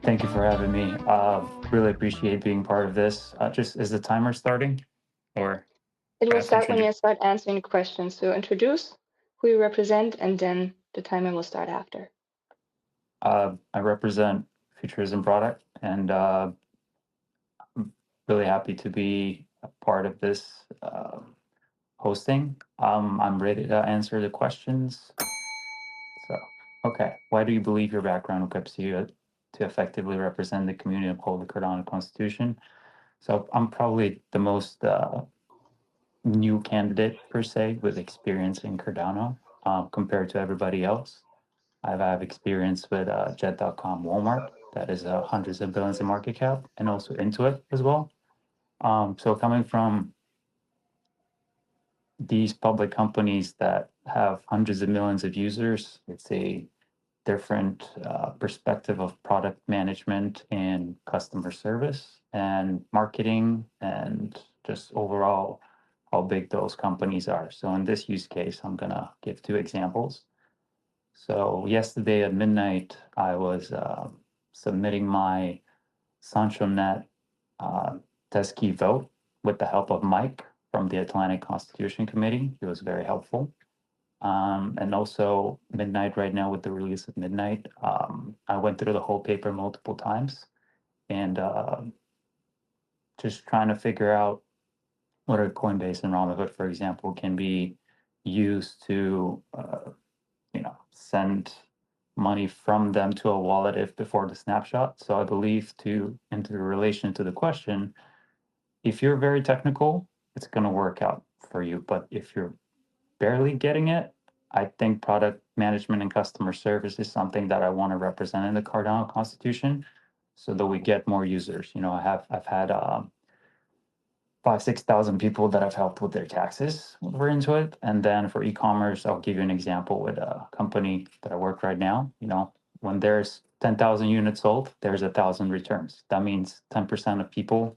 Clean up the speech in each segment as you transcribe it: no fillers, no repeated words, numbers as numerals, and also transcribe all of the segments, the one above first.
Thank you for having me. Really appreciate being part of this. Just is the timer starting, or It will perhaps start when introduce? you start answering questions. So introduce who you represent, and then the timer will start after. I represent Futurism product, and I'm really happy to be a part of this hosting. I'm ready to answer the questions. So, okay, why do you believe your background equips you to effectively represent the community and uphold the Cardano Constitution? So, I'm probably the most new candidate per se with experience in Cardano compared to everybody else. I have experience with Jet.com Walmart, that is hundreds of billions in market cap, and also Intuit as well. So coming from these public companies that have hundreds of millions of users, it's a different perspective of product management and customer service and marketing and just overall how big those companies are. So in this use case, I'm gonna give two examples. So yesterday at midnight, I was submitting my SanchoNet uh, test key vote with the help of Mike from the Atlantic Constitution Committee. He was very helpful. And also Midnight right now with the release of Midnight, I went through the whole paper multiple times and just trying to figure out what are Coinbase and Robinhood, for example, can be used to send money from them to a wallet if before the snapshot. So I believe to into relation to the question, if you're very technical, it's going to work out for you. But if you're barely getting it, I think product management and customer service is something that I want to represent in the Cardano Constitution, so that we get more users. I've had 6,000 people that I've helped with their taxes were into it. And then for e-commerce, I'll give you an example with a company that I work right now. When there's 10,000 units sold, there's 1,000 returns. That means 10% of people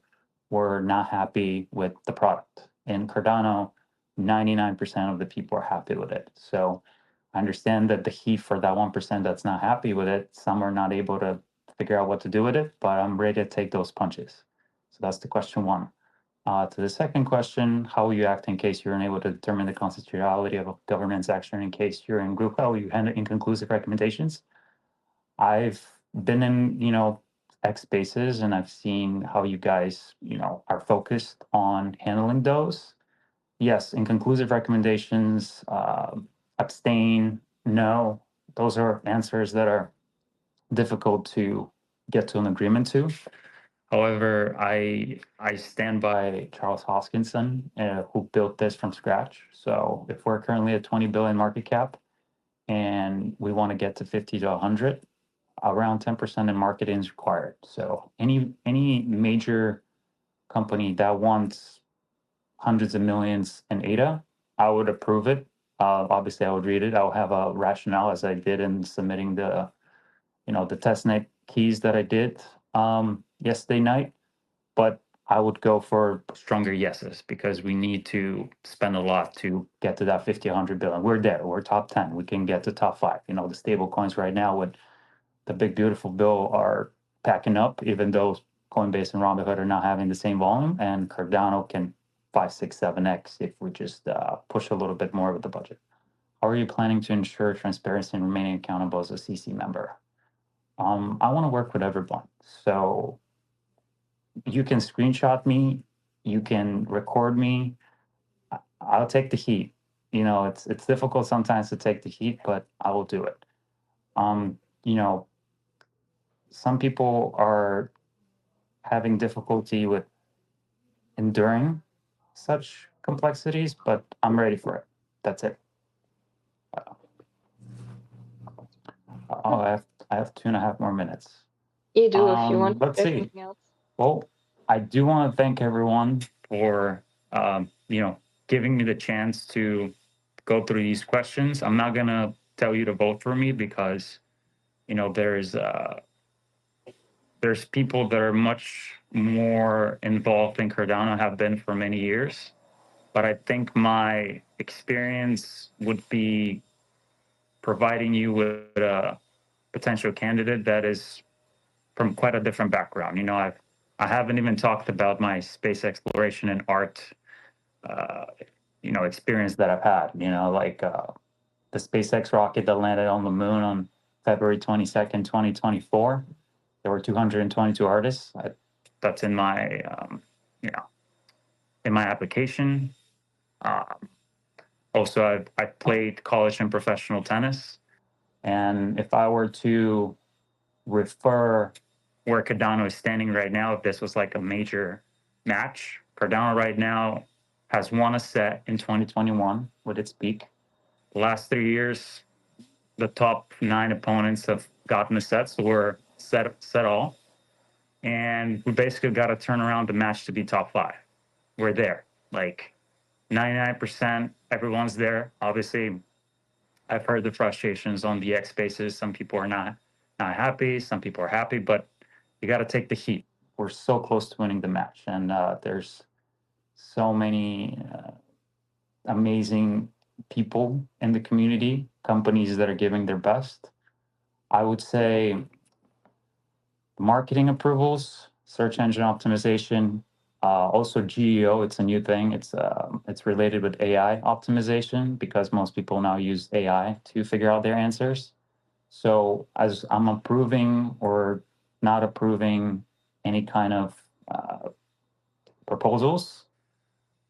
were not happy with the product. In Cardano, 99% of the people are happy with it. So I understand that the heat for that 1% that's not happy with it, some are not able to figure out what to do with it, but I'm ready to take those punches. So that's the question one. To the second question, how will you act in case you're unable to determine the constitutionality of a government's action in case you're in group? How will you handle inconclusive recommendations? I've been in, X spaces and I've seen how you guys, are focused on handling those. Yes, inconclusive recommendations, abstain, no, those are answers that are difficult to get to an agreement to. However, I stand by Charles Hoskinson, who built this from scratch. So if we're currently at 20 billion market cap and we want to get to 50 to 100, around 10% in marketing is required. So any major company that wants hundreds of millions in ADA, I would approve it. Obviously, I would read it. I'll have a rationale as I did in submitting the testnet keys that I did yesterday night, but I would go for stronger yeses because we need to spend a lot to get to that 50, 100 billion. We're there. We're top 10. We can get to top five. The stable coins right now with the big, beautiful bill are packing up, even though Coinbase and Robinhood are not having the same volume. And Cardano can 5, 6, 7x if we just push a little bit more with the budget. How are you planning to ensure transparency and remaining accountable as a CC member? I want to work with everyone. So you can screenshot me, you can record me. I'll take the heat. It's difficult sometimes to take the heat, but I will do it. Um, you know, some people are having difficulty with enduring such complexities, but I'm ready for it. That's it. Uh, oh, I have 2.5 more minutes. You do if you want to Let's say see. something else. Well, I do want to thank everyone for giving me the chance to go through these questions. I'm not gonna tell you to vote for me because there's people that are much more involved in Cardano, have been for many years. But I think my experience would be providing you with a potential candidate that is from quite a different background. I haven't even talked about my space exploration and art, uh, experience that I've had. Like the SpaceX rocket that landed on the moon on February 22nd, 2024. There were 222 artists. That's in my, in my application. Um, Also, I played college and professional tennis. And if I were to refer where Cardano is standing right now, if this was like a major match, Cardano right now has won a set in 2021 with its peak. The last 3 years, the top 9 opponents have gotten a set, so we're set all. And we basically got to turn around the match to be top 5. We're there. Like 99%, everyone's there. Obviously, I've heard the frustrations on the X spaces. Some people are not happy. Some people are happy, but you got to take the heat. We're so close to winning the match, and there's so many amazing people in the community, companies that are giving their best. I would say marketing approvals, search engine optimization, also GEO. It's a new thing. It's related with AI optimization because most people now use AI to figure out their answers. So as I'm approving or not approving any kind of proposals,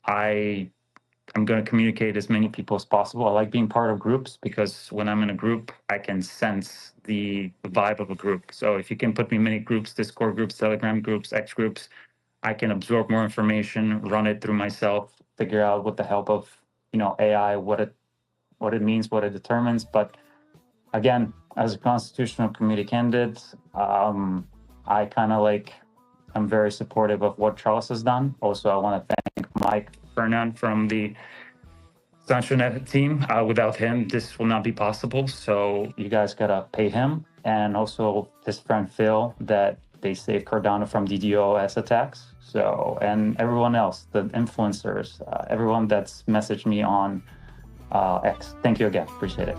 I'm going to communicate as many people as possible. I like being part of groups because when I'm in a group, I can sense the vibe of a group. So if you can put me in many groups, Discord groups, Telegram groups, X groups, I can absorb more information, run it through myself, figure out with the help of AI what it means, what it determines. But again, as a constitutional committee candidate, I kind of I'm very supportive of what Charles has done. Also, I want to thank Mike Fernand from the Sanchonet team. Without him, this will not be possible. So you guys gotta pay him, and also his friend Phil that they saved Cardano from DDoS attacks. So, and everyone else, the influencers, everyone that's messaged me on X. Thank you again. Appreciate it.